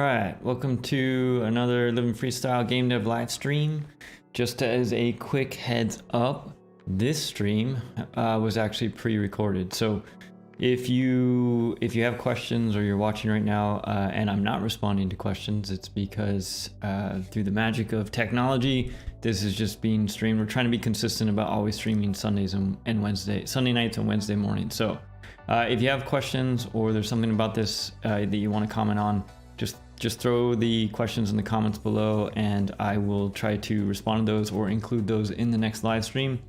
right, welcome to another Living Freestyle Game Dev live stream. Just as a quick heads up, this stream was actually pre-recorded. So if you have questions or you're watching right now and I'm not responding to questions, it's because through the magic of technology, this is just being streamed. We're trying to be consistent about always streaming Sunday nights and Wednesday mornings. So if you have questions or there's something about this that you want to comment on, just throw the questions in the comments below and I will try to respond to those or include those in the next live stream.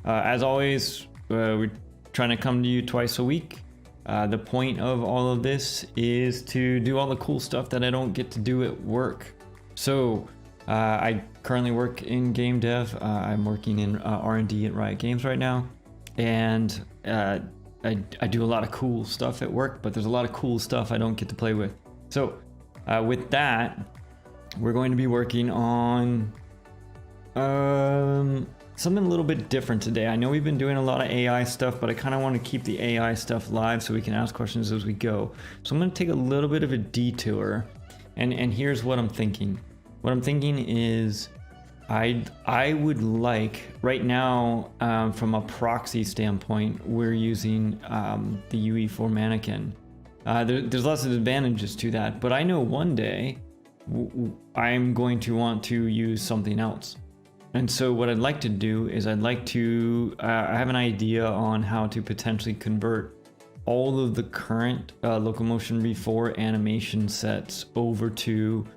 As always, we're trying to come to you twice a week. The point of all of this is to do all the cool stuff that I don't get to do at work. So I currently work in game dev. I'm working in R&D at Riot Games right now. And I do a lot of cool stuff at work, but there's a lot of cool stuff I don't get to play with. So with that, we're going to be working on something a little bit different today. I know we've been doing a lot of AI stuff, but I kind of want to keep the AI stuff live so we can ask questions as we go. So I'm going to take a little bit of a detour, and here's what I'm thinking. What I'm thinking is I would like, right now, from a proxy standpoint, we're using the UE4 mannequin. There's lots of advantages to that, but I know one day I'm going to want to use something else. And so what I'd like to do is I have an idea on how to potentially convert all of the current Locomotion V4 animation sets over to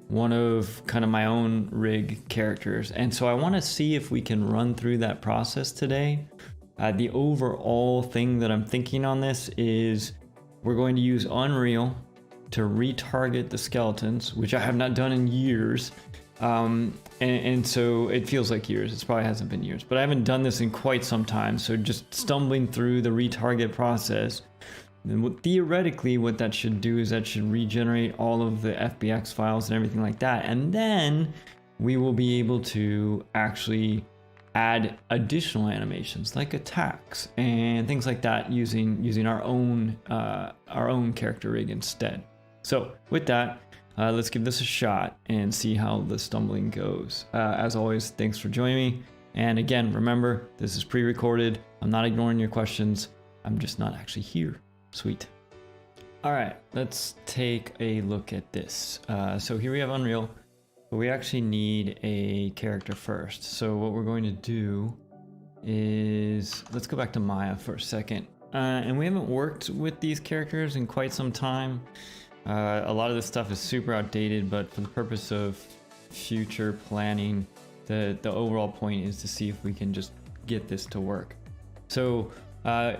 one of kind of my own rig characters. And so I want to see if we can run through that process today. The overall thing that I'm thinking on this is we're going to use Unreal to retarget the skeletons, which I have not done in years. And so it feels like years. It probably hasn't been years, but I haven't done this in quite some time. So just stumbling through the retarget process. And theoretically, what that should do is that should regenerate all of the FBX files and everything like that. And then we will be able to actually add additional animations like attacks and things like that using our own character rig instead. So with that, let's give this a shot and see how the stumbling goes. As always, thanks for joining me. And again, remember, this is pre-recorded. I'm not ignoring your questions. I'm just not actually here. Sweet. All right, let's take a look at this. So here we have Unreal, but we actually need a character first. So what we're going to do is, let's go back to Maya for a second. And we haven't worked with these characters in quite some time. A lot of this stuff is super outdated, but for the purpose of future planning, the overall point is to see if we can just get this to work. So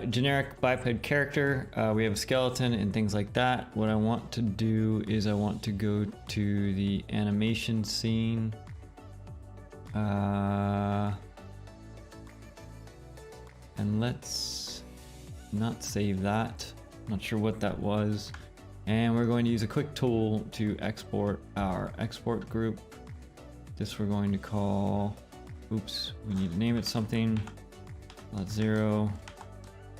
generic biped character, we have a skeleton and things like that. What I want to do is I want to go to the animation scene. And let's not save that. Not sure what that was. And we're going to use a quick tool to export our export group. This we're going to call, oops, we need to name it something. .0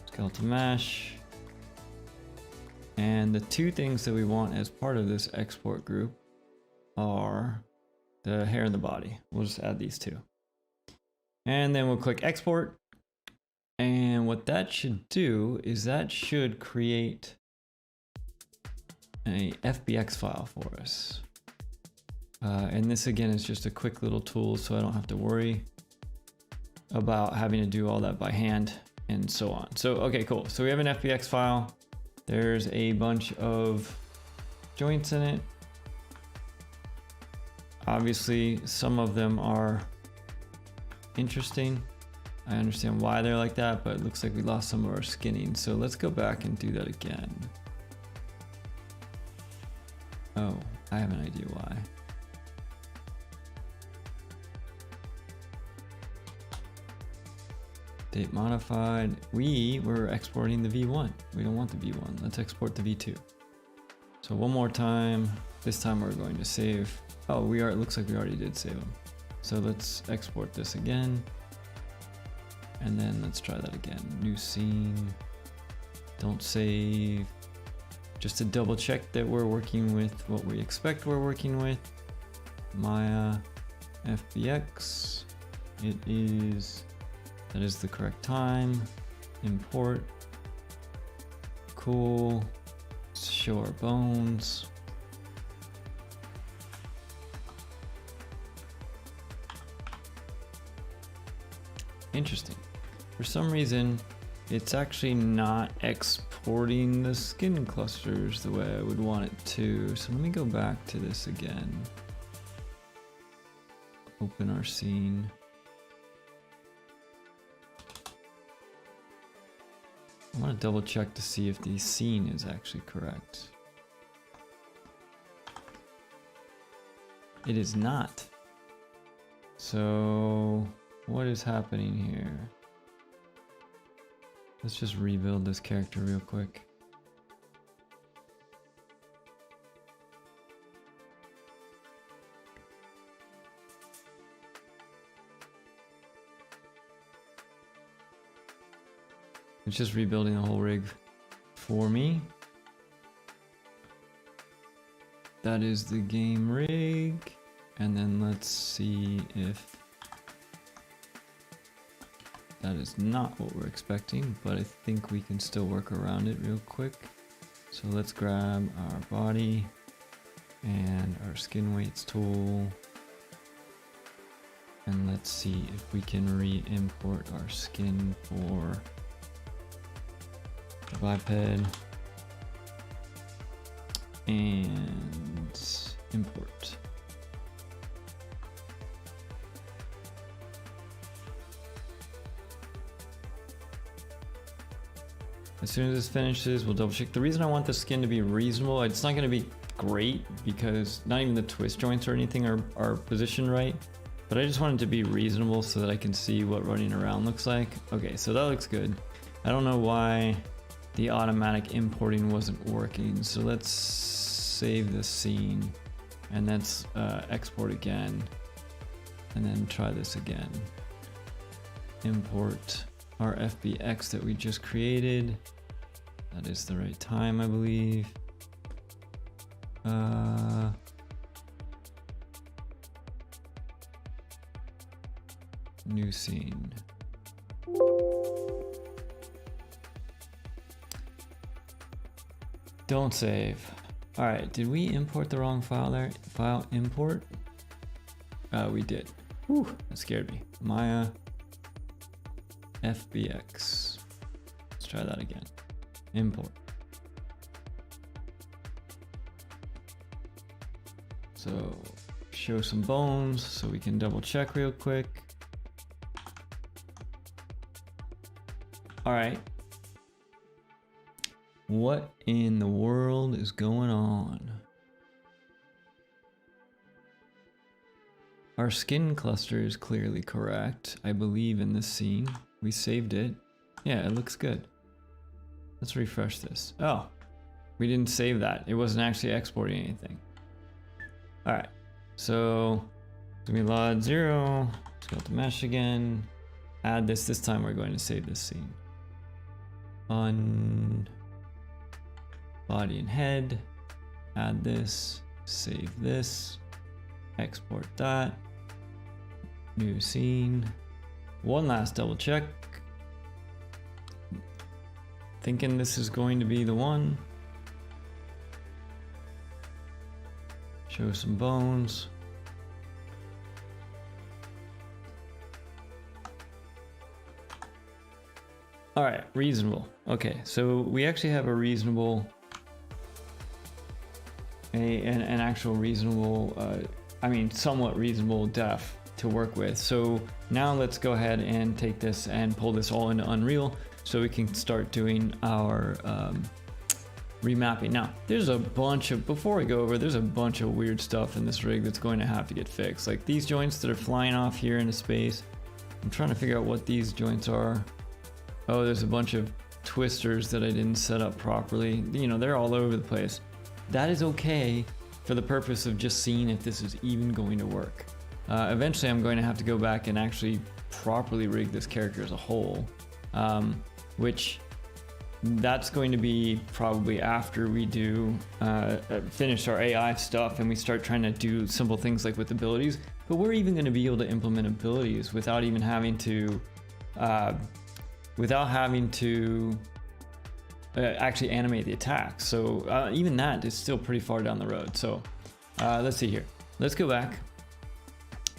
skeleton mesh. And the two things that we want as part of this export group are the hair and the body. We'll just add these two. And then we'll click export. And what that should do is that should create a FBX file for us. And this again is just a quick little tool so I don't have to worry about having to do all that by hand and so on. So, okay, cool. So we have an FBX file. There's a bunch of joints in it. Obviously, some of them are interesting. I understand why they're like that, but it looks like we lost some of our skinning. So let's go back and do that again. Oh, I have an idea why. Date modified. We were exporting the V1. We don't want the V1. Let's export the V2. So one more time. This time we're going to save. Oh, it looks like we already did save them. So let's export this again. And then let's try that again. New scene. Don't save. just to double check that we're working with what we expect we're working with. Maya FBX, that is the correct time. Import, cool, show our bones. Interesting. For some reason, it's actually not exporting the skin clusters the way I would want it to. So let me go back to this again. Open our scene. I want to double check to see if the scene is actually correct. It is not. So what is happening here? Let's just rebuild this character real quick. It's just rebuilding the whole rig for me. That is the game rig. And then let's see if that is not what we're expecting, but I think we can still work around it real quick. So let's grab our body and our skin weights tool. And let's see if we can re-import our skin for the biped. And import. As soon as this finishes, we'll double check. The reason I want the skin to be reasonable, it's not going to be great because not even the twist joints or anything are positioned right, but I just want it to be reasonable so that I can see what running around looks like. Okay, so that looks good. I don't know why the automatic importing wasn't working, so let's save this scene and let's export again and then try this again. Import our FBX that we just created. That is the right time, I believe. New scene. Don't save. All right, did we import the wrong file there? File import? We did. Whew, that scared me. Maya FBX. Let's try that again. Import. So show some bones so we can double check real quick. All right. What in the world is going on? Our skin cluster is clearly correct, I believe, in this scene. We saved it. Yeah, it looks good. Let's refresh this. Oh, we didn't save that. It wasn't actually exporting anything. All right, so give me LOD 0. Let's go to mesh again. Add this. This time we're going to save this scene. On body and head. Add this. Save this. Export that. New scene. One last double check. Thinking this is going to be the one. Show some bones. All right, reasonable. Okay, so we actually have a reasonable, an actual reasonable, I mean, somewhat reasonable def to work with. So now let's go ahead and take this and pull this all into Unreal so we can start doing our remapping. Now, there's a bunch of, before we go over, there's a bunch of weird stuff in this rig that's going to have to get fixed. Like these joints that are flying off here into space. I'm trying to figure out what these joints are. Oh, there's a bunch of twisters that I didn't set up properly. You know, they're all over the place. That is okay for the purpose of just seeing if this is even going to work. Eventually I'm going to have to go back and actually properly rig this character as a whole, which that's going to be probably after we do finish our AI stuff and we start trying to do simple things like with abilities. But we're even going to be able to implement abilities without even having to actually animate the attack. So even that is still pretty far down the road. So let's see here. Let's go back,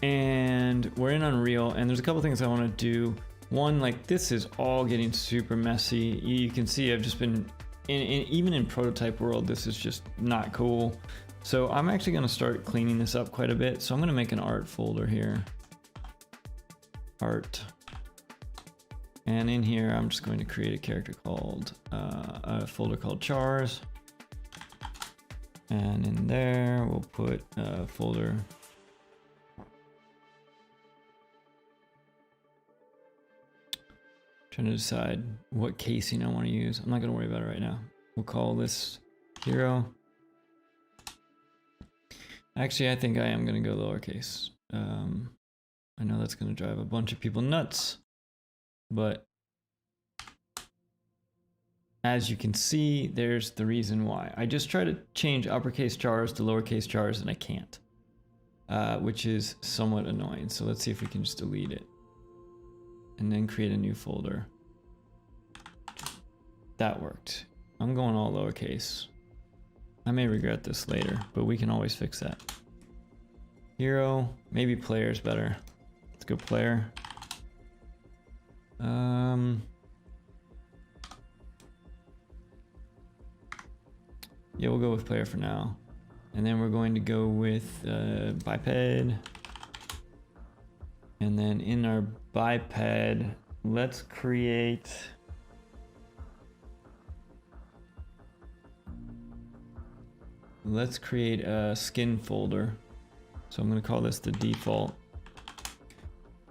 and we're in Unreal, and there's a couple things I want to do. One, like this is all getting super messy. You can see I've just been even in prototype world, this is just not cool. So I'm actually going to start cleaning this up quite a bit. So I'm going to make an art folder here. Art. And in here, I'm just going to create a character called, a folder called chars. And in there, we'll put a folder. Trying to decide what casing I want to use. I'm not going to worry about it right now. We'll call this hero. Actually, I think I am going to go lowercase. I know that's going to drive a bunch of people nuts, but as you can see, there's the reason why. I just try to change uppercase chars to lowercase chars and I can't, which is somewhat annoying. So let's see if we can just delete it and then create a new folder. That worked. I'm going all lowercase. I may regret this later, but we can always fix that. Hero, maybe player is better. Let's go player. Yeah, we'll go with player for now. And then we're going to go with biped. And then in our biped, let's create a skin folder. So I'm going to call this the default.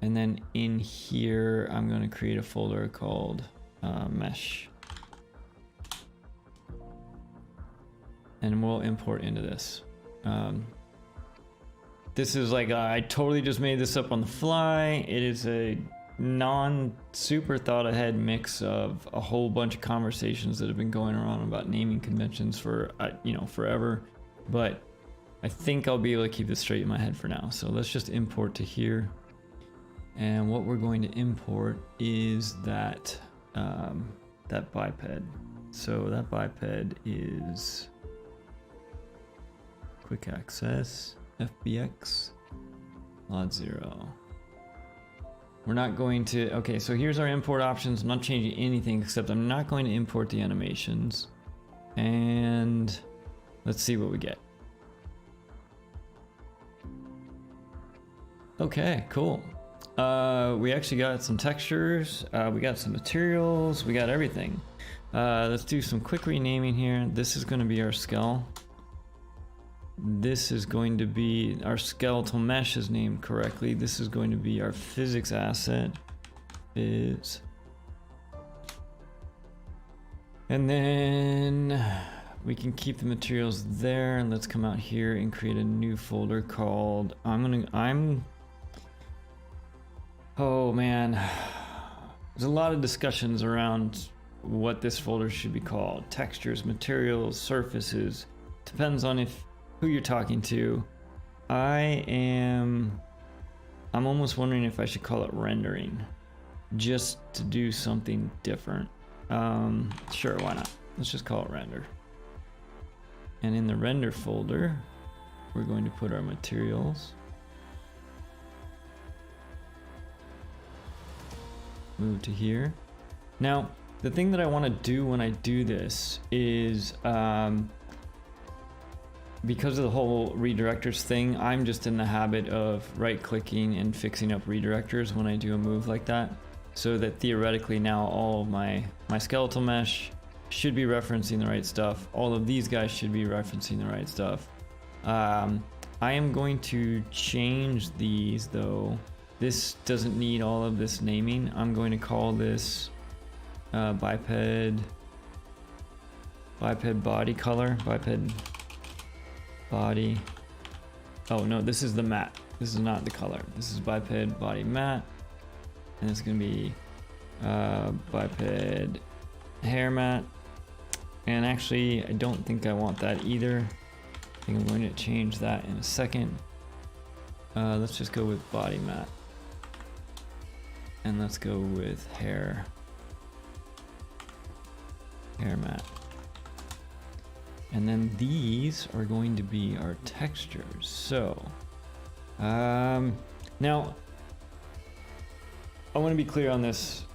And then in here, I'm going to create a folder called mesh. And we'll import into this. This is like, I totally just made this up on the fly. It is a non-super thought ahead mix of a whole bunch of conversations that have been going around about naming conventions for, forever. But I think I'll be able to keep this straight in my head for now. So let's just import to here. And what we're going to import is that, that biped. So that biped is quick access, FBX, lot 0. We're not going to, okay, so here's our import options. I'm not changing anything except I'm not going to import the animations. And let's see what we get. Okay, cool. We actually got some textures, we got some materials, we got everything. Let's do some quick renaming here. This is going to be our skull. This is going to be our skeletal mesh is named correctly. This is going to be our physics asset. Phys. And then we can keep the materials there. And let's come out here and create a new folder called, oh man. There's a lot of discussions around what this folder should be called. Textures, materials, surfaces. Depends on who you're talking to. I'm almost wondering if I should call it rendering, just to do something different. Sure, why not? Let's just call it render. And in the render folder, we're going to put our materials. Move to here. Now, the thing that I want to do when I do this is, because of the whole redirectors thing, I'm just in the habit of right-clicking and fixing up redirectors when I do a move like that, so that theoretically now all of my skeletal mesh should be referencing the right stuff. All of these guys should be referencing the right stuff. I am going to change these though. This doesn't need all of this naming. I'm going to call this biped body color, biped body. Oh no, this is the matte. This is not the color. This is biped body matte. And it's gonna be biped hair mat. And actually, I don't think I want that either. I think I'm going to change that in a second. Let's just go with body mat. And let's go with hair mat. And then these are going to be our textures. So, now, I want to be clear on this.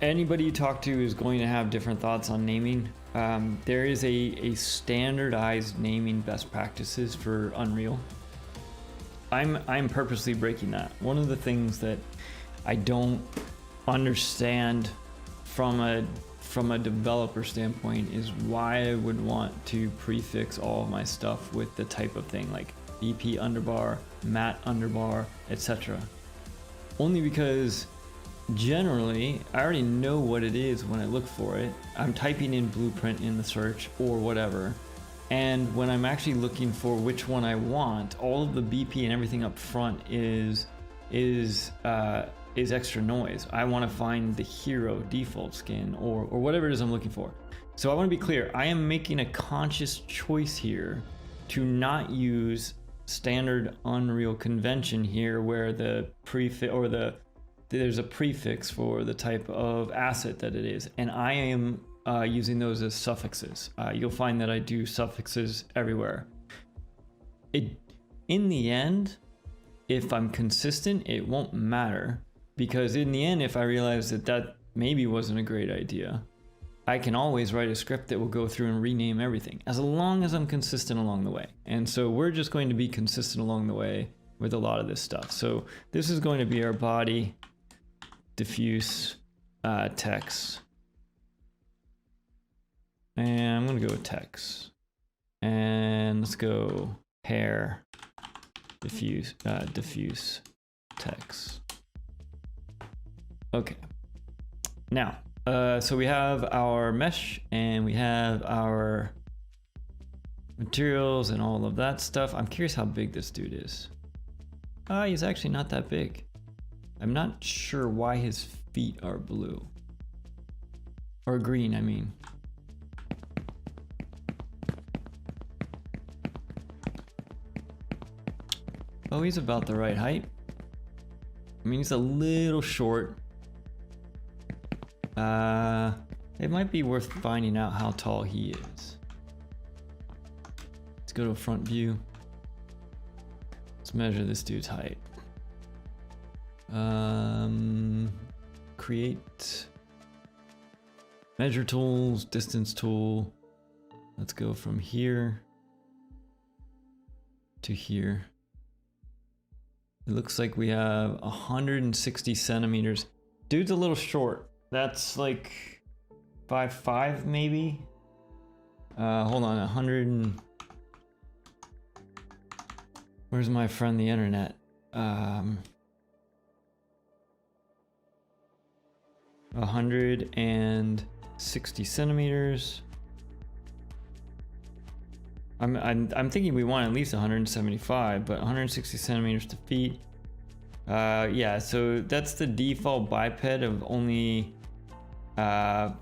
Anybody you talk to is going to have different thoughts on naming. There is a standardized naming best practices for Unreal. I'm purposely breaking that. One of the things that I don't understand from a developer standpoint is why I would want to prefix all of my stuff with the type of thing like BP underbar, mat underbar, etc. Only because generally I already know what it is when I look for it. I'm typing in blueprint in the search or whatever. And when I'm actually looking for which one I want, all of the BP and everything up front is extra noise. I want to find the hero default skin or whatever it is I'm looking for. So I want to be clear. I am making a conscious choice here to not use standard Unreal convention here, where the prefix or there's a prefix for the type of asset that it is, and I am using those as suffixes. You'll find that I do suffixes everywhere. In the end, if I'm consistent, it won't matter, because in the end, if I realize that maybe wasn't a great idea, I can always write a script that will go through and rename everything, as long as I'm consistent along the way. And so we're just going to be consistent along the way with a lot of this stuff. So this is going to be our body, diffuse, text. And I'm gonna go with text. And let's go hair, diffuse text. Okay. Now, so we have our mesh and we have our materials and all of that stuff. I'm curious how big this dude is. He's actually not that big. I'm not sure why his feet are blue. Or green, I mean. Oh, he's about the right height. I mean, he's a little short. It might be worth finding out how tall he is. Let's go to a front view. Let's measure this dude's height. Create measure tools, distance tool. Let's go from here to here. It looks like we have 160 centimeters. Dude's a little short. That's like 5'5" maybe. Hold on, 100. Where's my friend the internet? 160 centimeters. I'm thinking we want at least 175, but 160 centimeters to feet. Yeah, so that's the default biped of only 5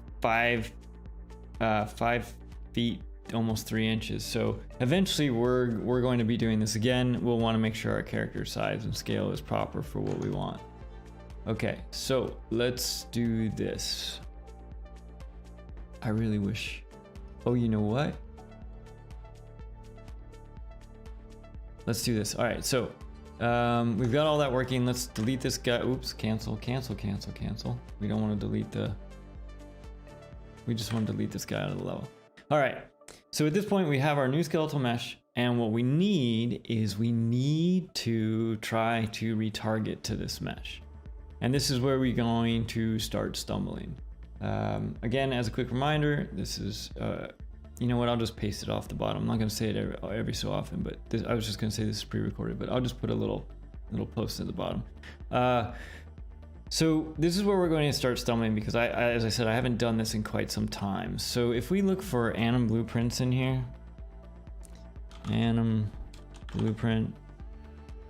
feet, almost 3 inches. So eventually we're going to be doing this again. We'll want to make sure our character size and scale is proper for what we want. Okay, so let's do this. I really wish. Oh, you know what? Let's do this. All right, so we've got all that working. Let's delete this guy. Oops, cancel. We don't want to delete we just want to delete this guy out of the level. All right, so at this point we have our new skeletal mesh, and what we need is we need to try to retarget to this mesh. And this is where we're going to start stumbling. Again, as a quick reminder, this is, you know what, I'll just paste it off the bottom. I'm not gonna say it every so often, but I was just gonna say this is pre-recorded, but I'll just put a little post at the bottom. So this is where we're going to start stumbling, because as I said, I haven't done this in quite some time. So if we look for anim blueprints in here, anim blueprint,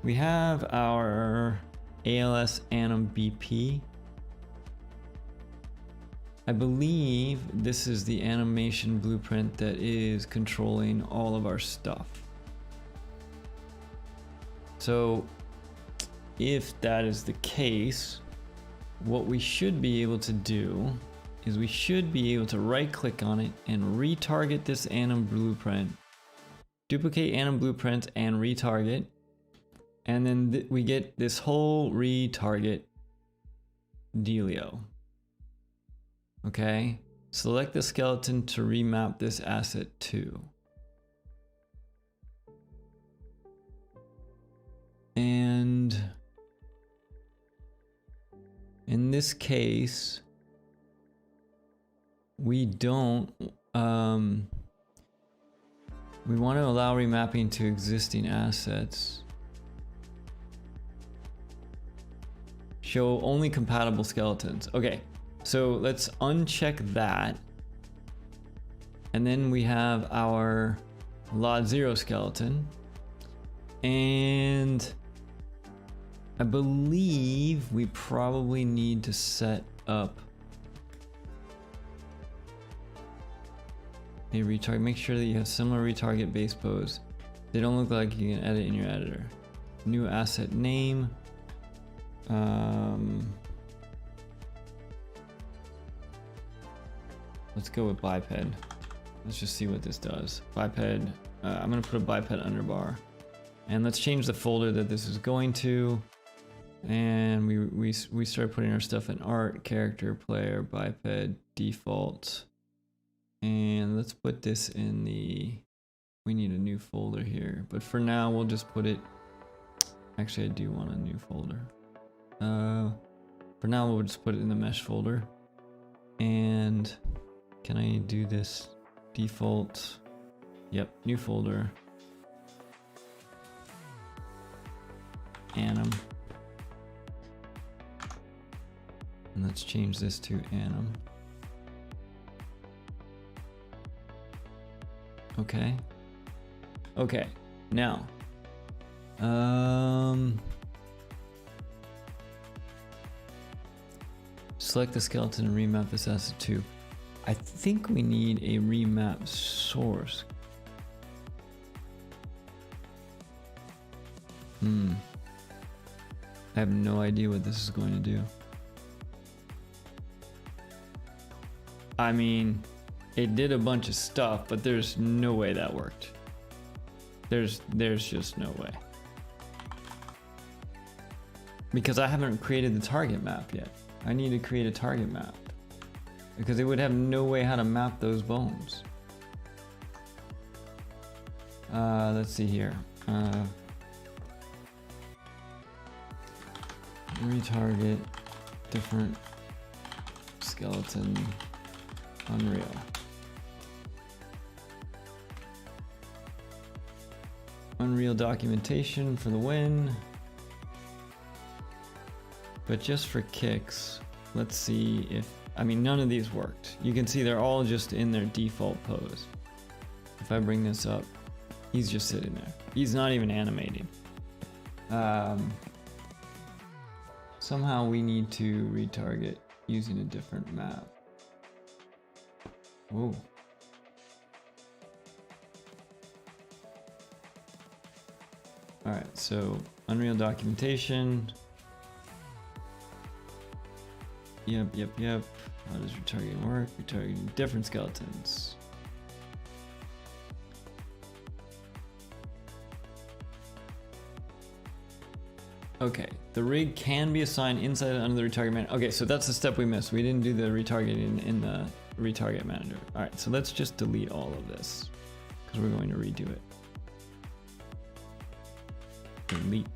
we have our ALS anim BP. I believe this is the animation blueprint that is controlling all of our stuff. So if that is the case, what we should be able to do is we should be able to right click on it and retarget this anim blueprint, duplicate anim blueprint and retarget, and then we get this whole retarget dealio. Okay, select the skeleton to remap this asset to. And in this case, we don't, we want to allow remapping to existing assets. Show only compatible skeletons. Okay, so let's uncheck that. And then we have our lot 0 skeleton. And I believe we probably need to set up a retarget. Make sure that you have similar retarget base pose. They don't look like you can edit in your editor. New asset name. Let's go with biped. Let's just see what this does. Biped. I'm gonna put a biped underbar, and let's change the folder that this is going to. And we start putting our stuff in art, character, player, biped, default, and let's put this in the. We need a new folder here, but for now we'll just put it. Actually, I do want a new folder. For now we'll just put it in the mesh folder. And can I do this default? Yep, new folder. Anim. And let's change this to anim. Okay. Okay, now. Select the skeleton and remap this asset to. I think we need a remap source. I have no idea what this is going to do. I mean, it did a bunch of stuff, but there's no way that worked. There's just no way. Because I haven't created the target map yet. I need to create a target map. Because it would have no way how to map those bones. Let's see here. Retarget different skeleton Unreal. Unreal documentation for the win. But just for kicks, let's see if, I mean, none of these worked. You can see they're all just in their default pose. If I bring this up, he's just sitting there. He's not even animating. Somehow we need to retarget using a different map. Whoa. All right, so Unreal documentation. Yep. How does retargeting work? Retargeting different skeletons. Okay, the rig can be assigned inside and under the retarget manager. Okay, so that's the step we missed. We didn't do the retargeting in the retarget manager. All right, so let's just delete all of this because we're going to redo it. Delete.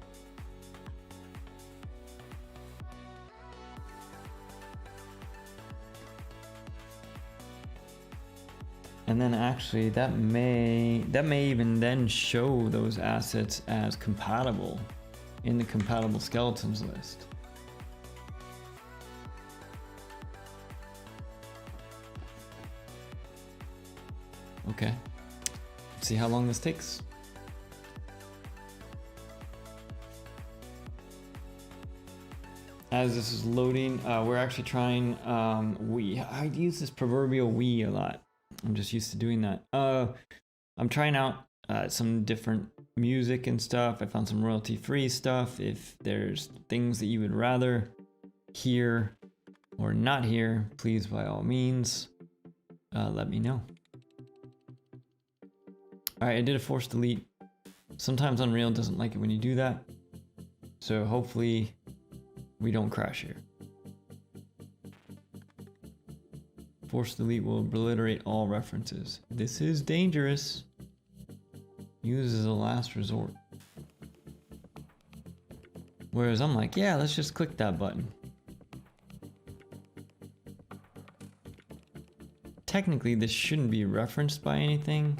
And then actually that may even then show those assets as compatible in the compatible skeletons list. Okay, let's see how long this takes. as this is loading, we're actually trying, I use this proverbial we a lot. I'm just used to doing that. I'm trying out some different music and stuff. I found some royalty-free stuff. If there's things that you would rather hear or not hear, please, by all means, let me know. All right, I did a force delete. Sometimes Unreal doesn't like it when you do that. So hopefully we don't crash here. Force delete will obliterate all references. This is dangerous. Use as a last resort. Whereas I'm like, yeah, let's just click that button. Technically, this shouldn't be referenced by anything.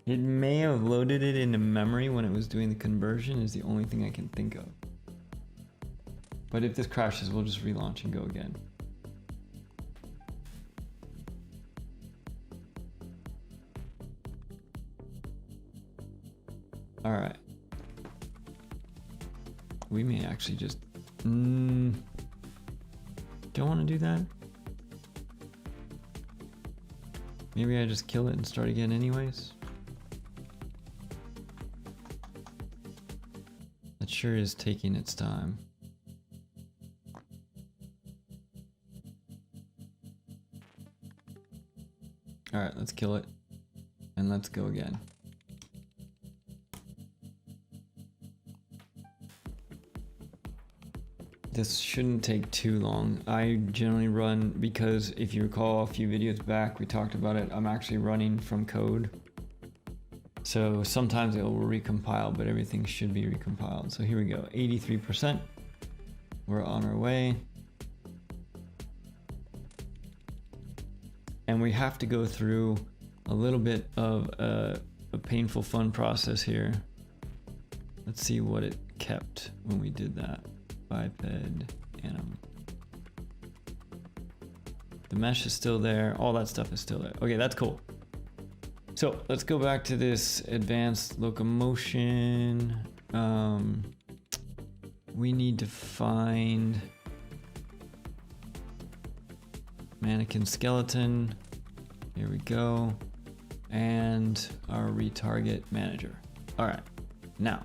It may have loaded it into memory when it was doing the conversion is the only thing I can think of. But if this crashes, we'll just relaunch and go again. All right. We may actually just, don't want to do that. Maybe I just kill it and start again anyways. That sure is taking its time. All right, let's kill it and let's go again. This shouldn't take too long. I generally run, because if you recall a few videos back, we talked about it, I'm actually running from code. So sometimes it will recompile, but everything should be recompiled. So here we go, 83%. We're on our way. And we have to go through a little bit of a painful fun process here. Let's see what it kept when we did that. Biped anim. The mesh is still there. All that stuff is still there. Okay, that's cool. So let's go back to this advanced locomotion. We need to find mannequin skeleton. Here we go. And our retarget manager. All right, now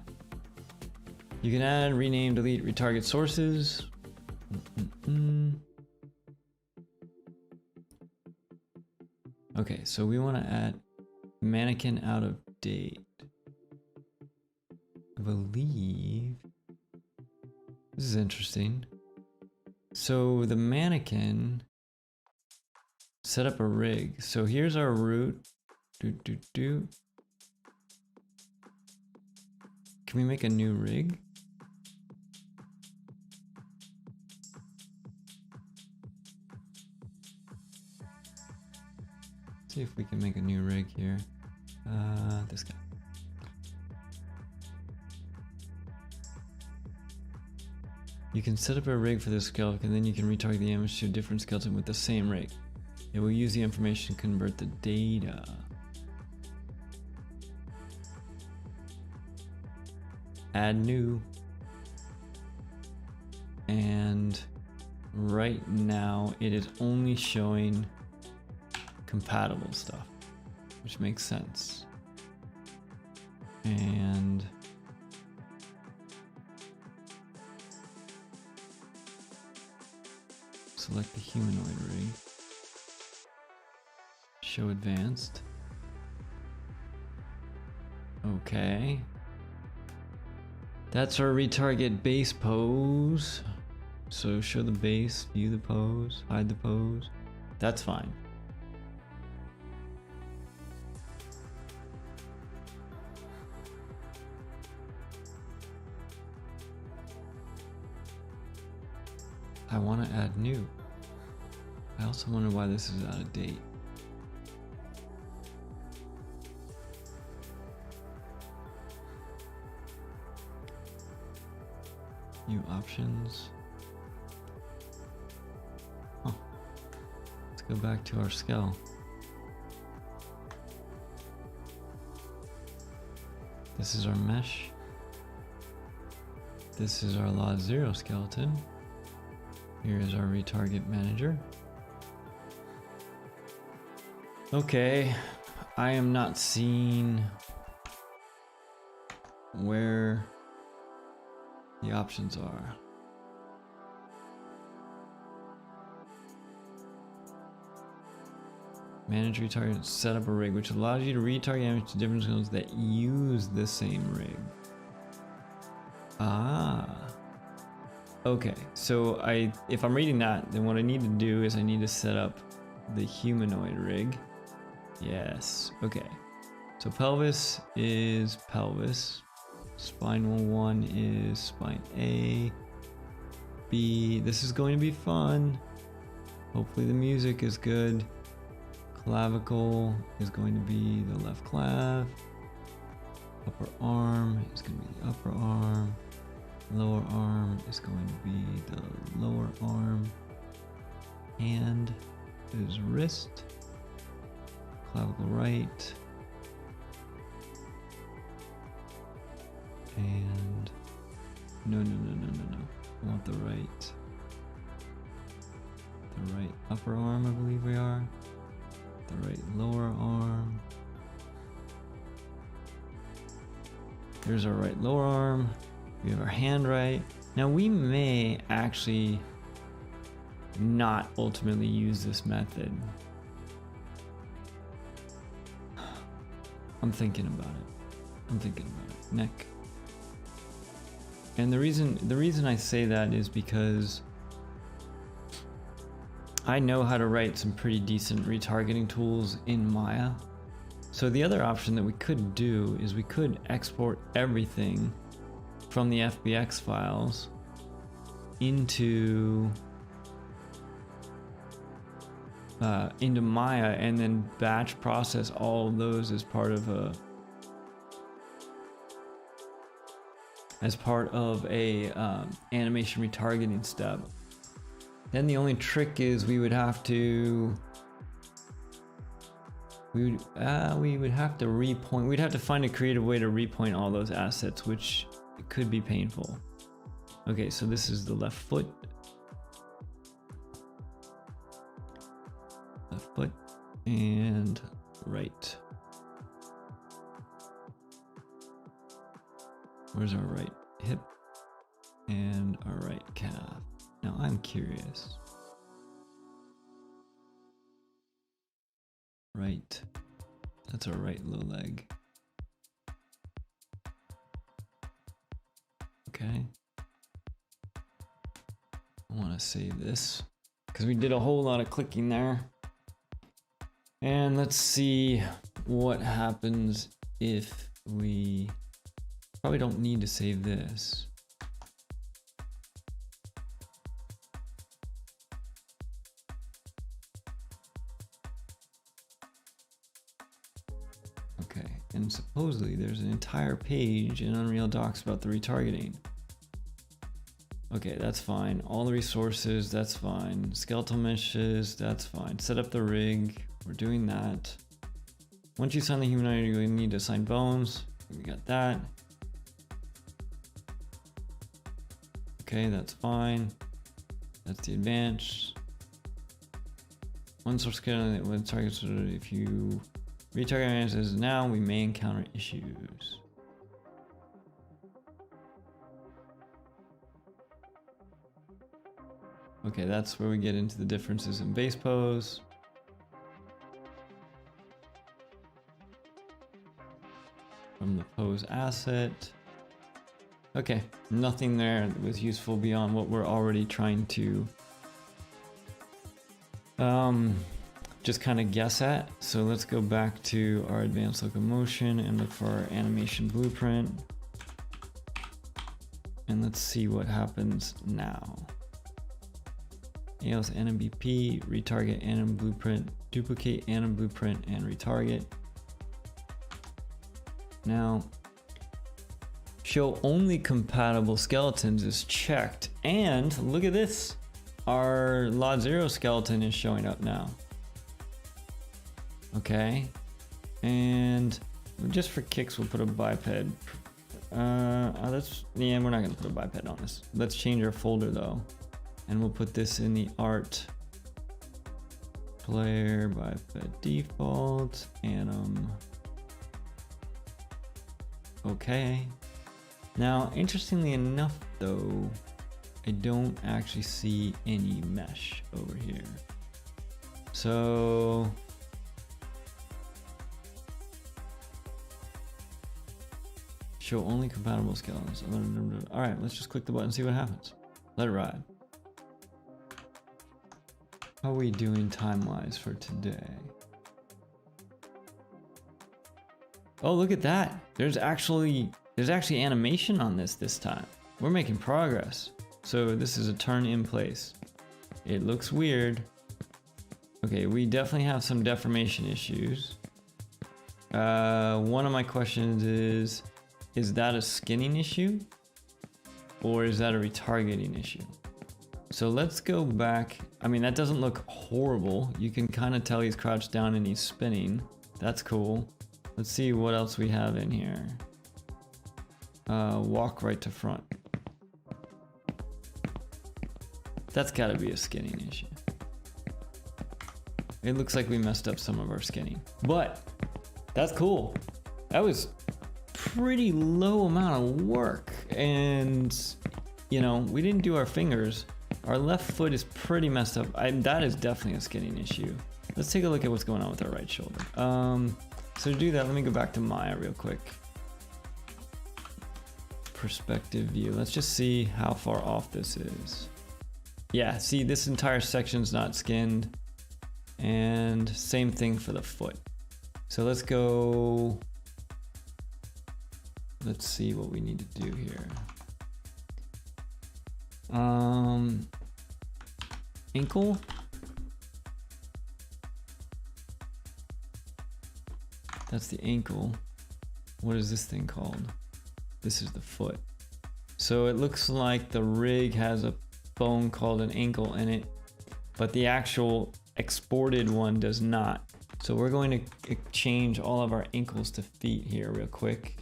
you can add, rename, delete, retarget sources. Okay, so we want to add mannequin out of date. I believe this is interesting. So the mannequin set up a rig. So here's our route. Can we make a new rig? See if we can make a new rig here. This guy. You can set up a rig for this skeleton, and then you can retarget the image to a different skeleton with the same rig. It will use the information to convert the data. Add new. And right now it is only showing compatible stuff, which makes sense. And select the humanoid rig. Show advanced. Okay. That's our retarget base pose. So show the base, view the pose, hide the pose. That's fine. I want to add new. I also wonder why this is out of date. New options. Huh. Let's go back to our skull. This is our mesh. This is our Law 0 skeleton. Here is our retarget manager. Okay, I am not seeing where the options are. Manage retarget, set up a rig, which allows you to retarget damage to different skills that use the same rig. Ah. Okay, so if I'm reading that, then what I need to do is I need to set up the humanoid rig. Yes, okay. So pelvis is pelvis. Spinal 1 is spine A. B, this is going to be fun. Hopefully the music is good. Clavicle is going to be the left clav. Upper arm is going to be the upper arm. Lower arm is going to be the lower arm. Hand is wrist. Clavicle right. And no. I want the right upper arm, I believe we are. The right lower arm. There's our right lower arm. We have our hand right. Now we may actually not ultimately use this method. I'm thinking about it. Neck. And the reason I say that is because I know how to write some pretty decent retargeting tools in Maya. So the other option that we could do is we could export everything from the FBX files into Maya and then batch process all of those as part of a animation retargeting step. Then the only trick is we would have to repoint. We'd have to find a creative way to repoint all those assets, which could be painful. Okay, so this is the left foot. Left foot and right. Where's our right hip and our right calf? Now I'm curious. Right, that's our right low leg. Okay. I want to save this because we did a whole lot of clicking there. And let's see what happens if we probably don't need to save this. Okay, and supposedly there's an entire page in Unreal Docs about the retargeting. Okay, that's fine. All the resources, that's fine. Skeletal meshes, that's fine. Set up the rig, we're doing that. Once you assign the humanoid, you need to assign bones. We got that. Okay, that's fine. That's the advance. One source skeleton when targets, if you retarget manages now, we may encounter issues. Okay, that's where we get into the differences in base pose. From the pose asset. Okay, nothing there that was useful beyond what we're already trying to just kind of guess at. So let's go back to our advanced locomotion and look for our animation blueprint. And let's see what happens now. ALS NMBP, retarget anim blueprint, duplicate anim blueprint, and retarget. Now, show only compatible skeletons is checked. And look at this. Our Lot 0 skeleton is showing up now. Okay. And just for kicks, we'll put a biped Yeah, we're not gonna put a biped on this. Let's change our folder though. And we'll put this in the art player biped default, anim. Okay. Now, interestingly enough though, I don't actually see any mesh over here. So show only compatible skeletons. All right, let's just click the button and see what happens. Let it ride. How are we doing time-wise for today? Oh, look at that. There's actually animation on this time. We're making progress. So this is a turn in place. It looks weird. Okay, we definitely have some deformation issues. One of my questions is that a skinning issue? Or is that a retargeting issue? So let's go back. I mean, that doesn't look horrible. You can kind of tell he's crouched down and he's spinning. That's cool. Let's see what else we have in here. Walk right to front. That's gotta be a skinning issue. It looks like we messed up some of our skinning, but that's cool. That was pretty low amount of work, and you know, we didn't do our fingers. Our left foot is pretty messed up. That is definitely a skinning issue. Let's take a look at what's going on with our right shoulder. So to do that, let me go back to Maya real quick. Perspective view. Let's just see how far off this is. Yeah, see, this entire section's not skinned. And same thing for the foot. So let's go. Let's see what we need to do here. Ankle. That's the ankle. What is this thing called? This is the foot. So it looks like the rig has a bone called an ankle in it, but the actual exported one does not. So we're going to change all of our ankles to feet here real quick.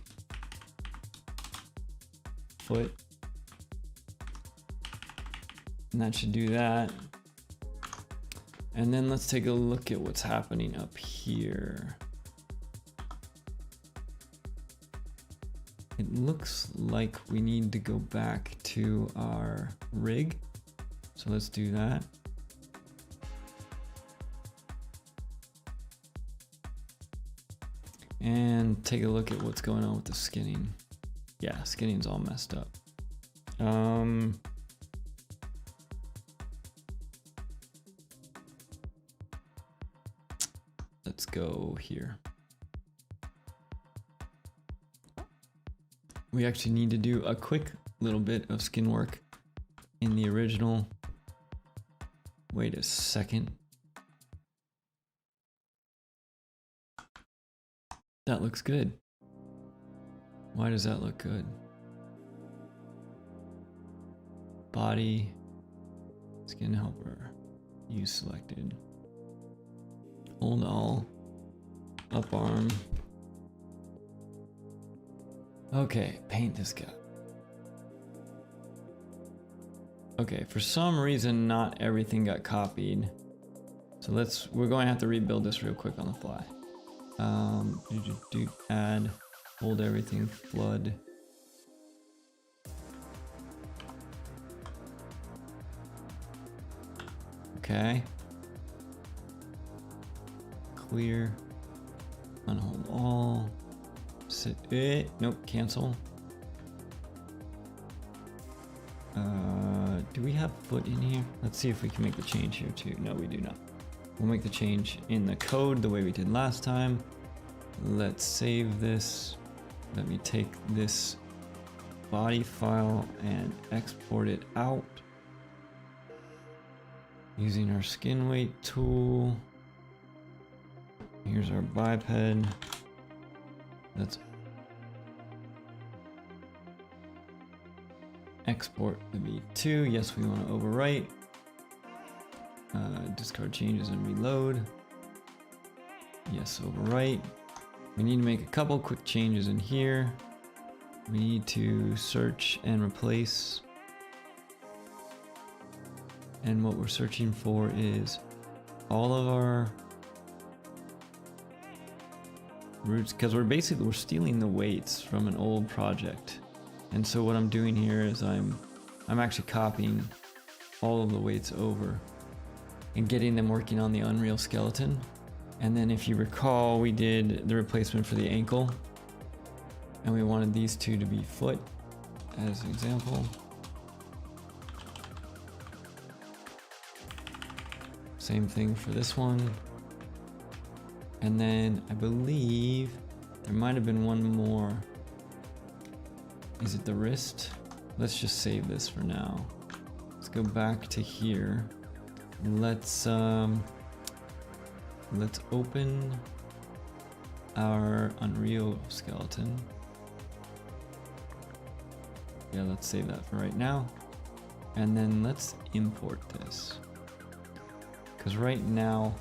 Foot. And that should do that. And then let's take a look at what's happening up here. It looks like we need to go back to our rig. So let's do that. And take a look at what's going on with the skinning. Yeah, skinning's all messed up. Let's go here. We actually need to do a quick little bit of skin work in the original. Wait a second. That looks good. Why does that look good? Body, skin helper, use selected. Hold all, up arm. Okay, paint this guy. Okay, for some reason not everything got copied. So we're going to have to rebuild this real quick on the fly. Add, hold everything, flood. Okay. Clear, unhold all. Sit it. Nope, cancel. Do we have foot in here? Let's see if we can make the change here too. No, we do not. We'll make the change in the code the way we did last time. Let's save this. Let me take this body file and export it out using our skin weight tool. Here's our biped. Let's export the V2. Yes, we want to overwrite. Discard changes and reload. Yes, overwrite. We need to make a couple quick changes in here. We need to search and replace. And what we're searching for is all of our roots, because we're stealing the weights from an old project. And so what I'm doing here is I'm actually copying all of the weights over and getting them working on the Unreal skeleton. And then if you recall, we did the replacement for the ankle, and we wanted these two to be foot as an example. Same thing for this one. And then I believe there might have been one more. Is it the wrist? Let's just save this for now. Let's go back to here. Let's open our Unreal skeleton. Yeah, let's save that for right now. And then let's import this. Because right now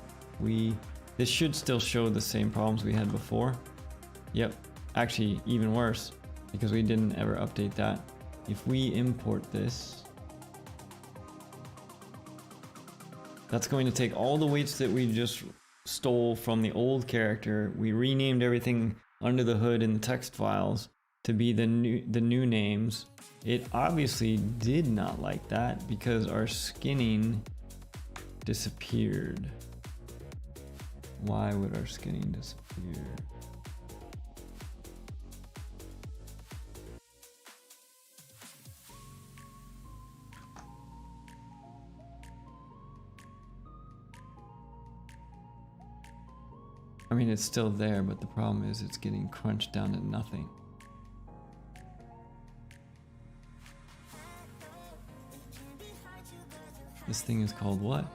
this should still show the same problems we had before. Yep, actually even worse, because we didn't ever update that. If we import this, that's going to take all the weights that we just stole from the old character. We renamed everything under the hood in the text files to be the new names. It obviously did not like that because our skinning disappeared. Why would our skinning disappear? I mean, it's still there, but the problem is it's getting crunched down to nothing. This thing is called what?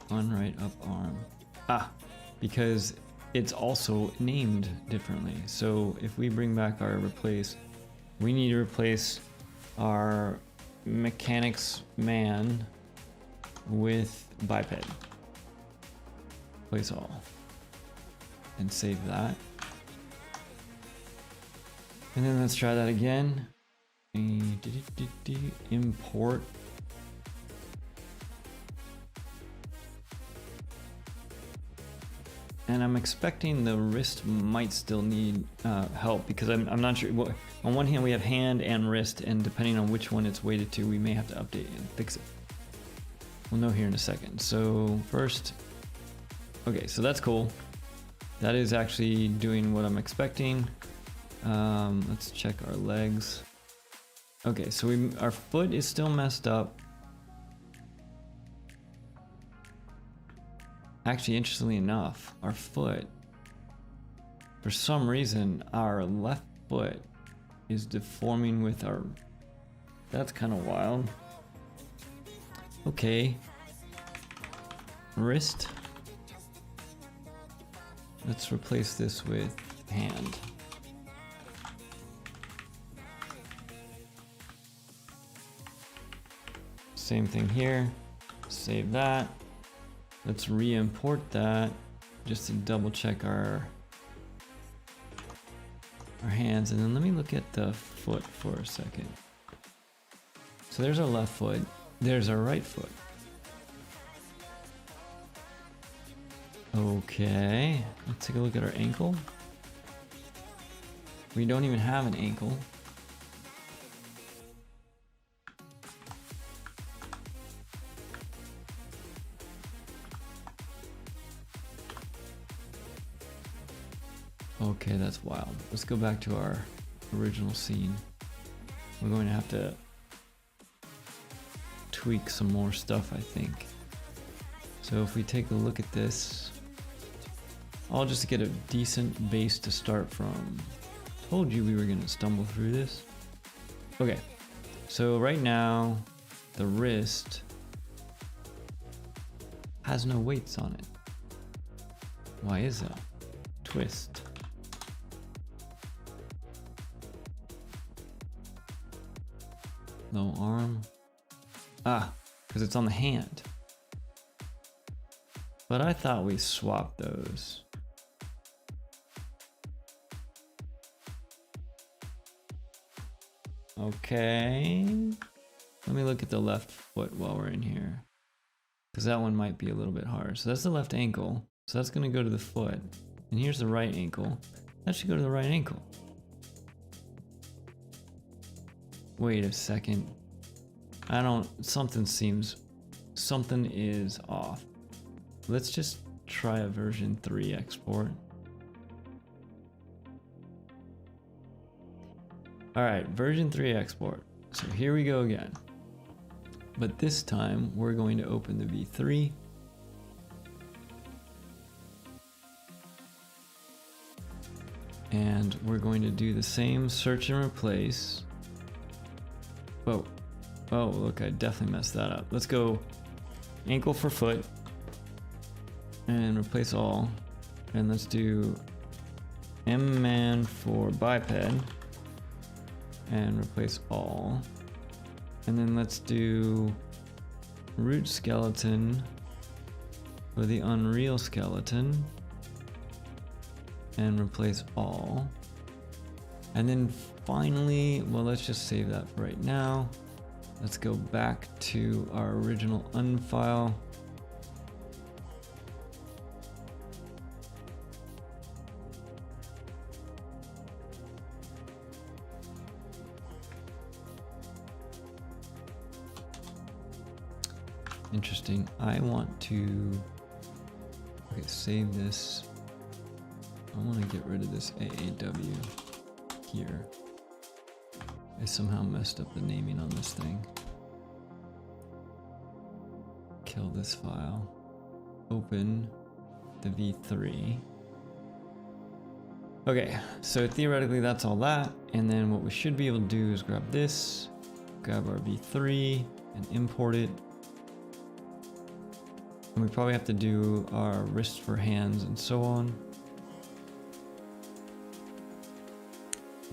Unright up arm. Ah, because it's also named differently. So if we bring back our replace, we need to replace our mechanics man with biped. Place all. And save that. And then let's try that again. Import. And I'm expecting the wrist might still need help because I'm not sure. Well, on one hand we have hand and wrist, and depending on which one it's weighted to, we may have to update and fix it. We'll know here in a second. So first, okay, so that's cool. That is actually doing what I'm expecting. Let's check our legs. Okay, so our foot is still messed up. Actually, interestingly enough, our foot, for some reason, our left foot is deforming with our... That's kind of wild. Okay. Wrist. Let's replace this with hand. Same thing here. Save that. Let's re-import that just to double check our hands. And then let me look at the foot for a second. So there's our left foot. There's our right foot. Okay, let's take a look at our ankle. We don't even have an ankle. Okay, that's wild. Let's go back to our original scene. We're going to have to tweak some more stuff, I think. So if we take a look at this, I'll just get a decent base to start from. Told you we were gonna stumble through this. Okay, so right now, the wrist has no weights on it. Why is that? Twist. Low arm. Ah, because it's on the hand. But I thought we swapped those. Okay. Let me look at the left foot while we're in here, because that one might be a little bit hard. So that's the left ankle. So that's going to go to the foot. And here's the right ankle. That should go to the right ankle. Wait a second. Something is off. Let's just try a version 3 export. Alright, version 3 export. So here we go again. But this time we're going to open the v3. And we're going to do the same search and replace. Oh, look, I definitely messed that up. Let's go ankle for foot and replace all. And let's do M-man for biped and replace all. And then let's do root skeleton for the unreal skeleton and replace all. And then finally, well, let's just save that for right now. Let's go back to our original unfile. Interesting. I want to, okay, save this. I want to get rid of this AAW here. I somehow messed up the naming on this thing. Kill this file. Open the v3. Okay, so theoretically that's all that. And then what we should be able to do is grab this, grab our v3 and import it. And we probably have to do our wrist for hands and so on.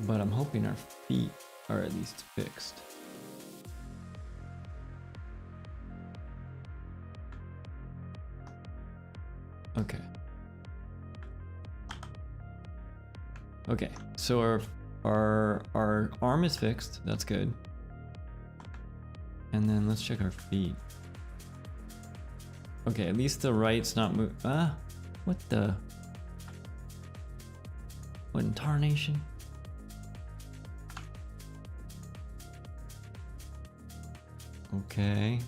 But I'm hoping our feet are at least fixed. Okay. Okay, so our arm is fixed. That's good. And then let's check our feet. Okay, at least the right's not moving. What in tarnation? Okay.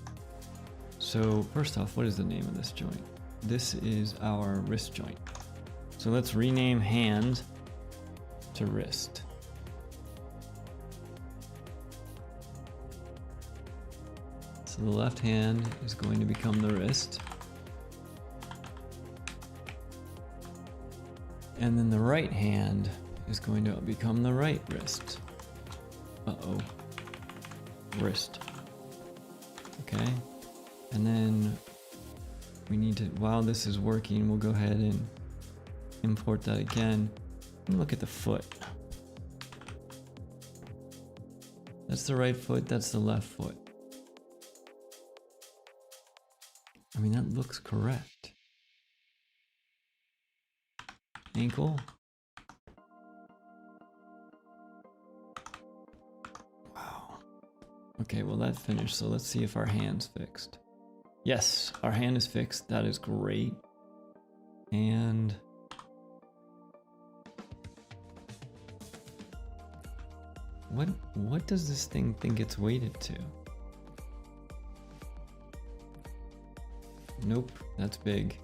So first off, what is the name of this joint? This is our wrist joint. So let's rename hand to wrist. So the left hand is going to become the wrist. And then the right hand is going to become the right wrist. Uh-oh. Wrist. Okay. And then we need to, while this is working, we'll go ahead and import that again. And look at the foot. That's the right foot, that's the left foot. I mean, that looks correct. Ankle. Wow. Okay, well that finished, so let's see if our hand's fixed. Yes, our hand is fixed. That is great. And what does this thing think it's weighted to? Nope, that's big.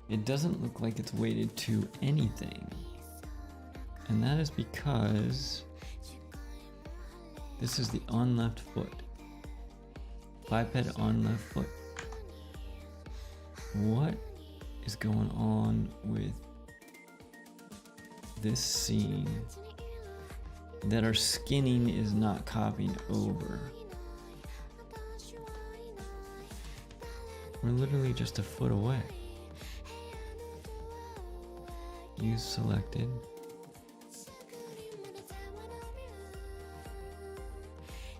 It doesn't look like it's weighted to anything. And that is because this is the on left foot. Biped on left foot. What is going on with this scene that our skinning is not copying over? We're literally just a foot away. Use selected.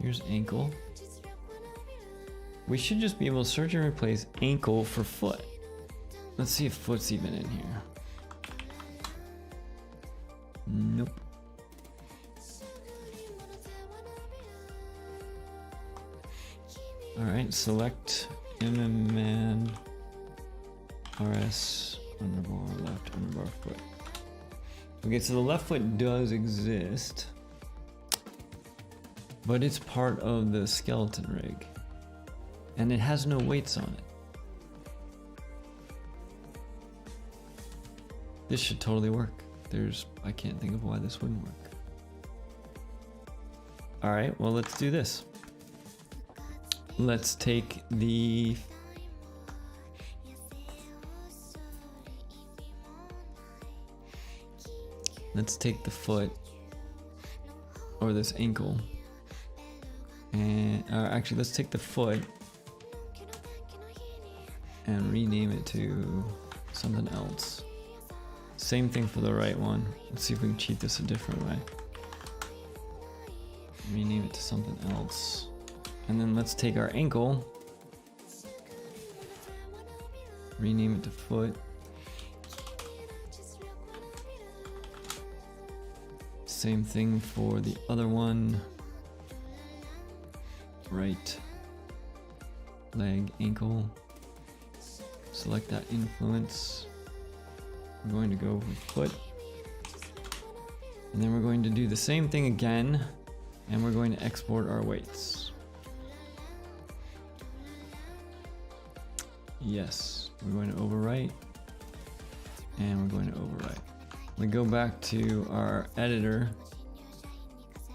Here's ankle. We should just be able to search and replace ankle for foot. Let's see if foot's even in here. Nope. Alright, select MMN RS underbar left underbar foot. Okay, so the left foot does exist, but it's part of the skeleton rig, and it has no weights on it. This should totally work. I can't think of why this wouldn't work. All right, well, let's do this. Let's take the foot, or this ankle, and actually let's take the foot and rename it to something else. Same thing for the right one. Let's see if we can cheat this a different way. Rename it to something else. And then let's take our ankle, rename it to foot. Same thing for the other one. Right leg, ankle. Select that influence. We're going to go with foot. And then we're going to do the same thing again, and we're going to export our weights. Yes, we're going to overwrite, and we're going to overwrite. We go back to our editor.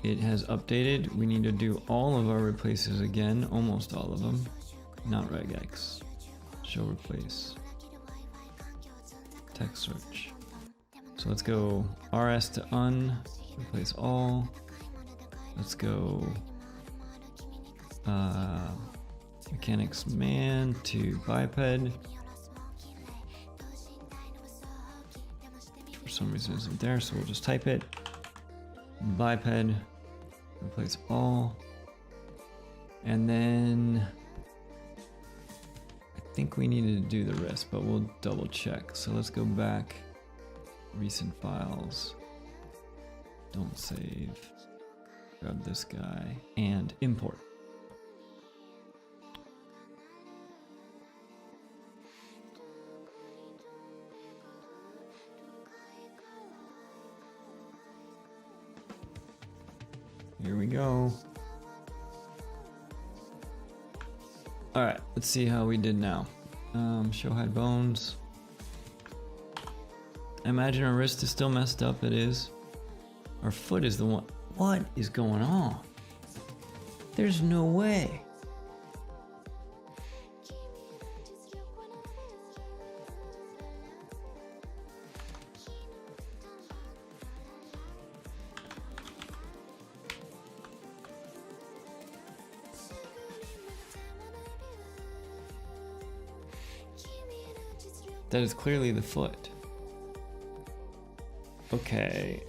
It has updated. We need to do all of our replaces again, almost all of them. Not regex. Show replace. Text search. So let's go RS to replace all. Let's go mechanics man to biped. For some reason it isn't there, so we'll just type it. Biped, replace all. And then I think we needed to do the rest, but we'll double check. So let's go back, recent files, don't save, grab this guy, and import. Here we go. All right, let's see how we did now. Show hide bones. I imagine our wrist is still messed up. It is. Our foot is the one. What is going on? There's no way. That is clearly the foot. Okay.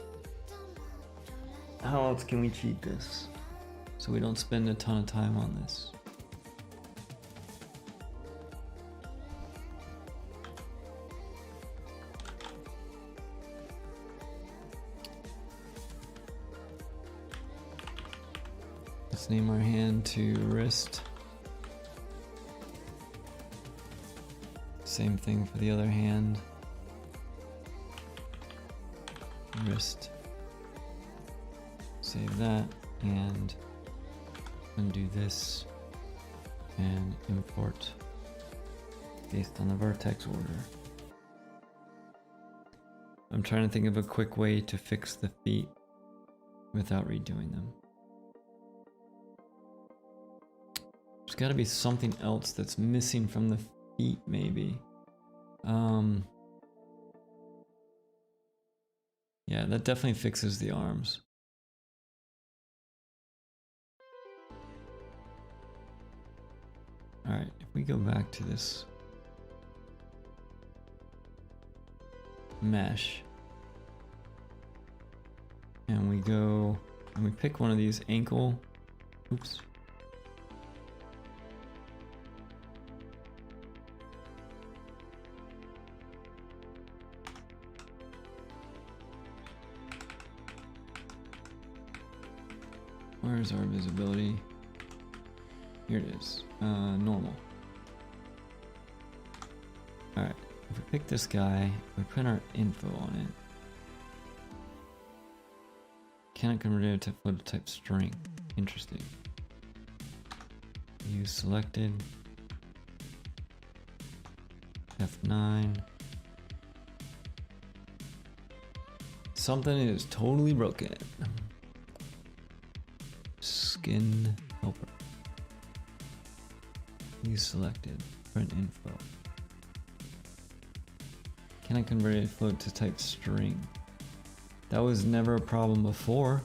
How else can we cheat this so we don't spend a ton of time on this? Let's name our hand to wrist. Same thing for the other hand. Wrist. Save that and undo this and import based on the vertex order. I'm trying to think of a quick way to fix the feet without redoing them. There's got to be something else that's missing from the feet, maybe. Yeah, that definitely fixes the arms. All right, if we go back to this mesh and we go and we pick one of these ankle, oops. Where's our visibility? Here it is. Normal. Alright, if we pick this guy, we put our info on it. Cannot convert it to photo type string. Interesting. Use selected. F9. Something is totally broken. Skin helper. Use selected. Print info. Can I convert a float to type string? That was never a problem before.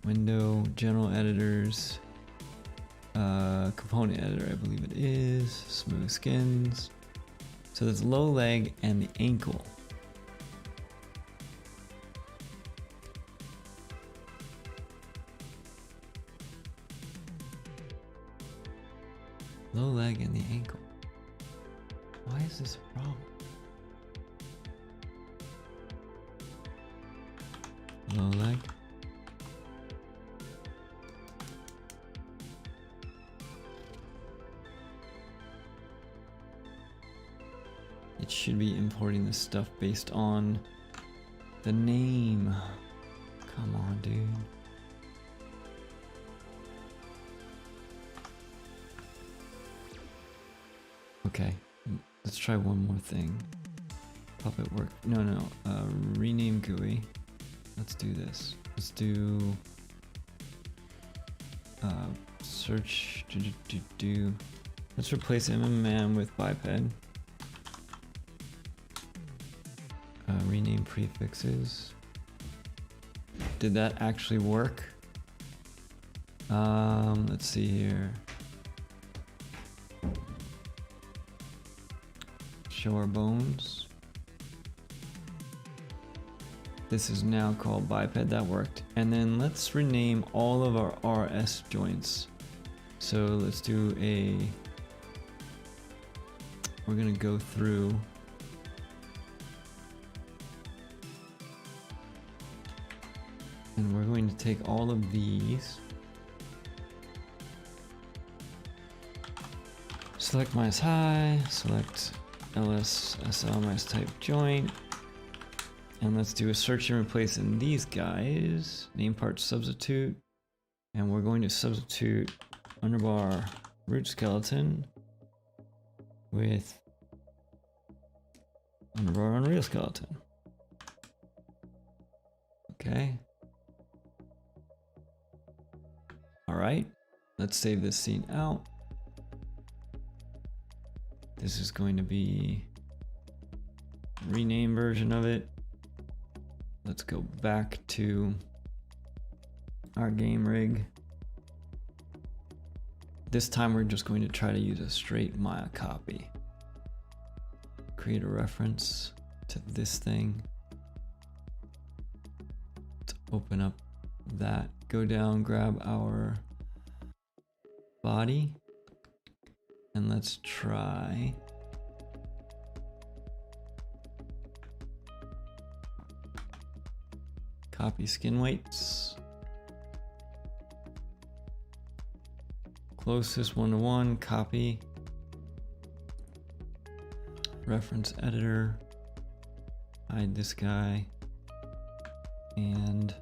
Window, general editors, component editor, I believe it is. Smooth skins. So there's low leg and the ankle. Low leg and the ankle. Why is this a problem? Low leg. It should be importing this stuff based on the name. Come on, dude. Okay, let's try one more thing. Puppet work. No. Rename GUI. Let's do this. Let's do search. Let's replace MMM with biped. Rename prefixes. Did that actually work? Let's see here. Show our bones. This is now called biped. That worked. And then let's rename all of our RS joints. So let's do we're gonna go through and we're going to take all of these, select minus high, select ls sl minus type joint, and let's do a search and replace in these guys. Name part substitute, and we're going to substitute underbar root skeleton with underbar unreal skeleton. Okay. All right, let's save this scene out. This is going to be rename version of it. Let's go back to our game rig. This time we're just going to try to use a straight Maya copy. Create a reference to this thing. Let's open up that. Go down, grab our body, and let's try copy skin weights. Closest 1-to-1, copy. Reference editor. Hide this guy. And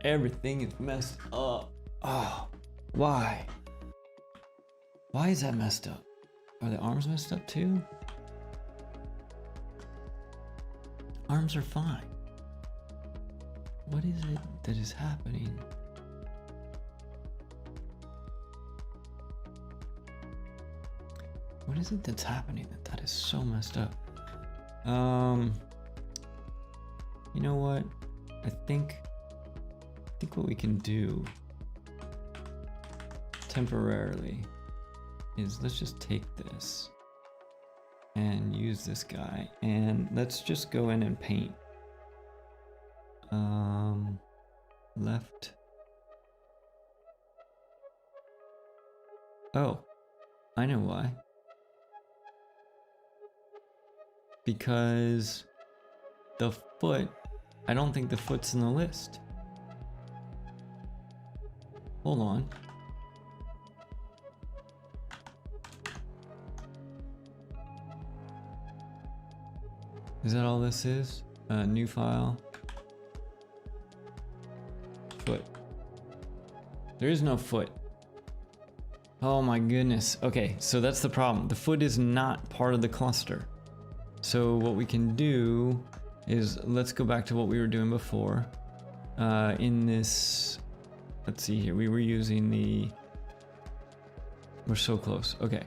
everything is messed up. Oh, why? Why is that messed up? Are the arms messed up too? Arms are fine. What is it that is happening? What is it that's happening that is so messed up? You know what? I think what we can do temporarily is let's just take this and use this guy, and let's just go in and paint left. Oh, I know why. Because the foot I don't think the foot's in the list. Hold on. Is that all this is? New file. Foot. There is no foot. Oh my goodness. Okay, so that's the problem. The foot is not part of the cluster. So what we can do is, let's go back to what we were doing before. In this, let's see here, we were using the, we're so close. Okay,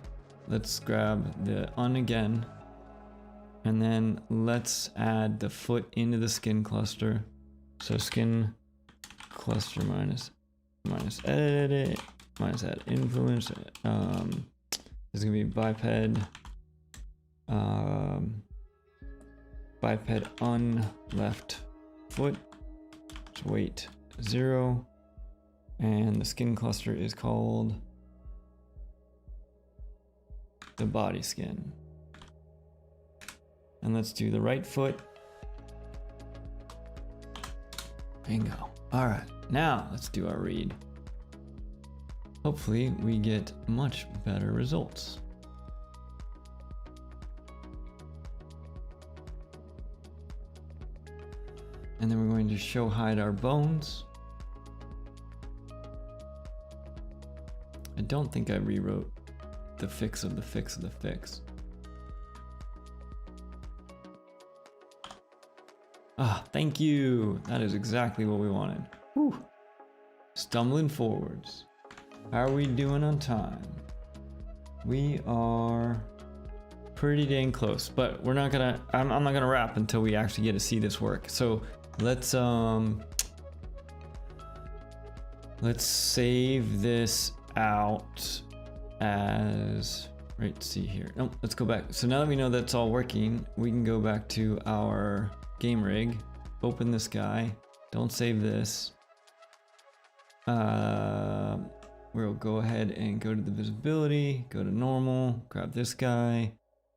let's grab the un again. And then let's add the foot into the skin cluster. So skin cluster minus edit, minus add influence. This is gonna be biped, biped on left foot, so weight 0, and the skin cluster is called the body skin. And let's do the right foot. Bingo. All right, now let's do our read. Hopefully we get much better results. And then we're going to show hide our bones. I don't think I rewrote the fix of the fix of the fix. Ah, thank you. That is exactly what we wanted. Whew. Stumbling forwards. How are we doing on time? We are pretty dang close, but we're not gonna, I'm not gonna wrap until we actually get to see this work. So let's save this out as, right, see here. No, let's go back. So now that we know that's all working, we can go back to our game rig, open this guy, don't save this. We'll go ahead and go to the visibility, go to normal, grab this guy.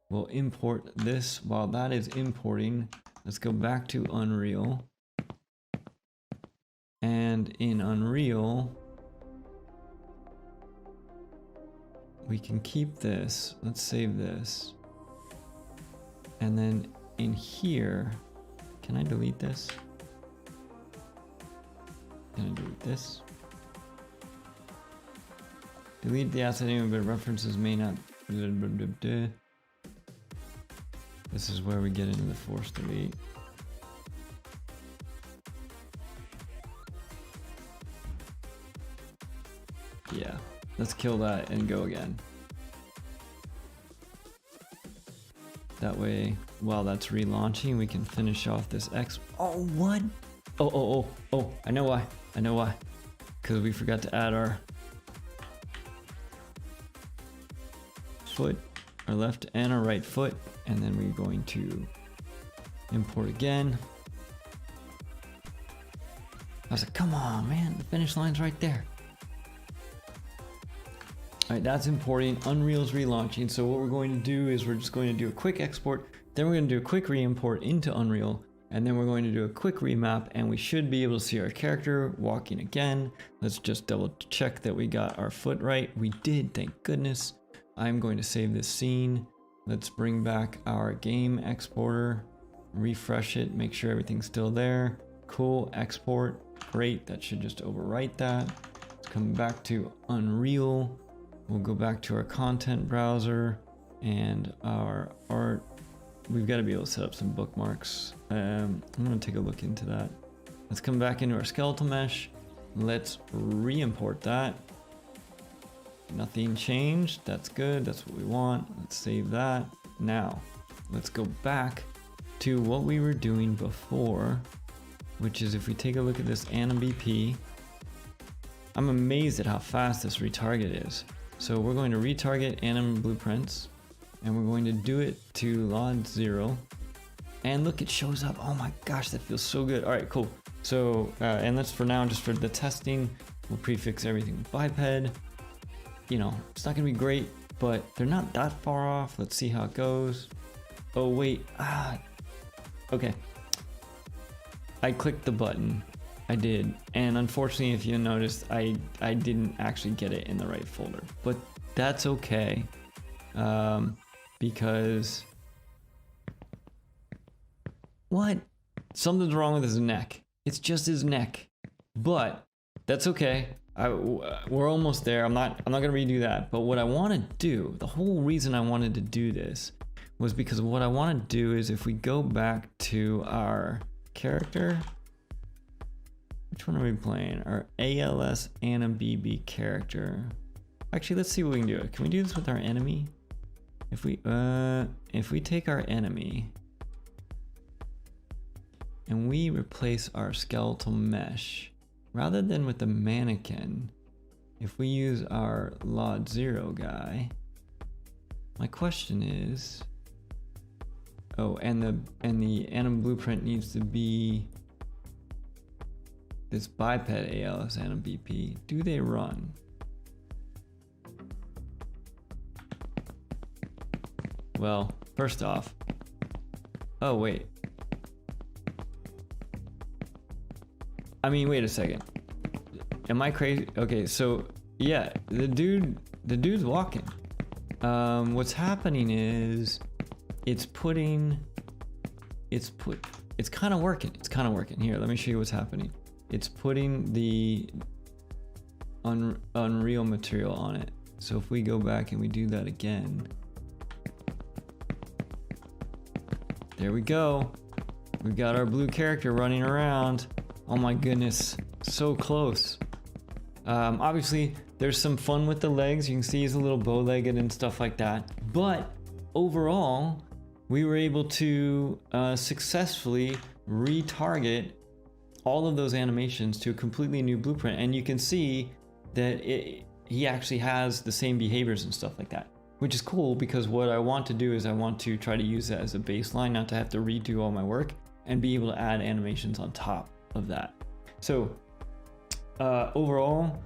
We'll import this. While that is importing, let's go back to Unreal. And in Unreal, we can keep this. Let's save this. And then in here, can I delete this? Can I delete this? Delete the asset name, but references may not. This is where we get into the force delete. Yeah, let's kill that and go again. That way, while that's relaunching, we can finish off this X. Oh, what? Oh, I know why. I know why. Because we forgot to add our foot, our left and our right foot. And then we're going to import again. I was like, come on, man, the finish line's right there. All right, that's importing. Unreal's relaunching. So what we're going to do is we're just going to do a quick export. Then we're going to do a quick re-import into Unreal. And then we're going to do a quick remap, and we should be able to see our character walking again. Let's just double check that we got our foot right. We did, thank goodness. I'm going to save this scene. Let's bring back our game exporter, refresh it, make sure everything's still there. Cool, export, great, that should just overwrite that. Let's come back to Unreal. We'll go back to our content browser and our art. We've got to be able to set up some bookmarks. I'm going to take a look into that. Let's come back into our skeletal mesh. Let's re-import that. Nothing changed. That's good. That's what we want. Let's save that. Now, let's go back to what we were doing before, which is if we take a look at this Anim BP, I'm amazed at how fast this retarget is. So we're going to retarget Anim blueprints, and we're going to do it to LOD 0. And look, it shows up. Oh my gosh, that feels so good. All right, cool. So, and that's for now, just for the testing, we'll prefix everything with biped. You know, it's not gonna be great, but they're not that far off. Let's see how it goes. Oh wait, okay. I clicked the button. I did. And unfortunately, if you noticed, I didn't actually get it in the right folder. But that's okay. Because... What? Something's wrong with his neck. It's just his neck. But that's okay. We're almost there. I'm not gonna redo that. But what I want to do, the whole reason I wanted to do this was because what I want to do is if we go back to our character, which one are we playing? Our ALS Anna BB character. Actually, let's see what we can do. Can we do this with our enemy? If we take our enemy and we replace our skeletal mesh, rather than with the mannequin, if we use our Lot 0 guy, my question is, oh, and the anim blueprint needs to be this biped ALS anim BP. Do they run? Well, first off, oh wait. I mean, wait a second. Am I crazy? Okay, so yeah, the dude's walking. What's happening is it's kind of working. It's kind of working. Here, let me show you what's happening. It's putting the Unreal material on it. So if we go back and we do that again, there we go. We've got our blue character running around. Oh my goodness, so close. Obviously, there's some fun with the legs. You can see he's a little bow-legged and stuff like that. But overall, we were able to successfully retarget all of those animations to a completely new blueprint. And you can see that he actually has the same behaviors and stuff like that, which is cool because what I want to do is I want to try to use that as a baseline, not to have to redo all my work and be able to add animations on top of that. So overall,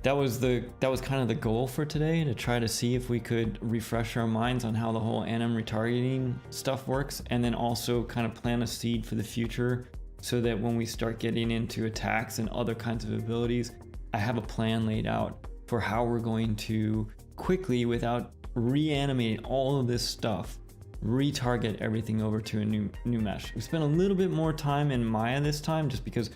that was kind of the goal for today, to try to see if we could refresh our minds on how the whole anim retargeting stuff works, and then also kind of plant a seed for the future so that when we start getting into attacks and other kinds of abilities, I have a plan laid out for how we're going to quickly, without reanimating all of this stuff, retarget everything over to a new mesh. We spent a little bit more time in Maya this time just because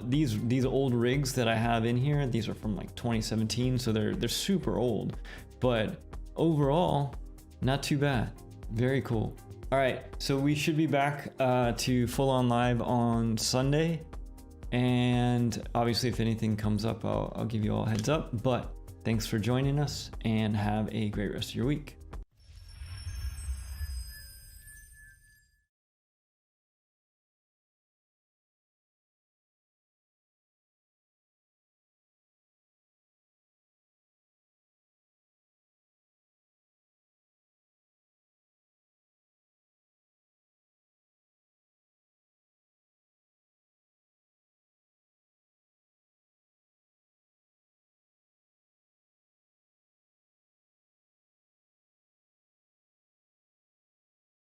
these old rigs that I have in here, these are from like 2017, so they're super old, but overall not too bad. Very cool. All right, so we should be back to full on live on Sunday, and obviously if anything comes up, I'll give you all a heads up. But thanks for joining us and have a great rest of your week.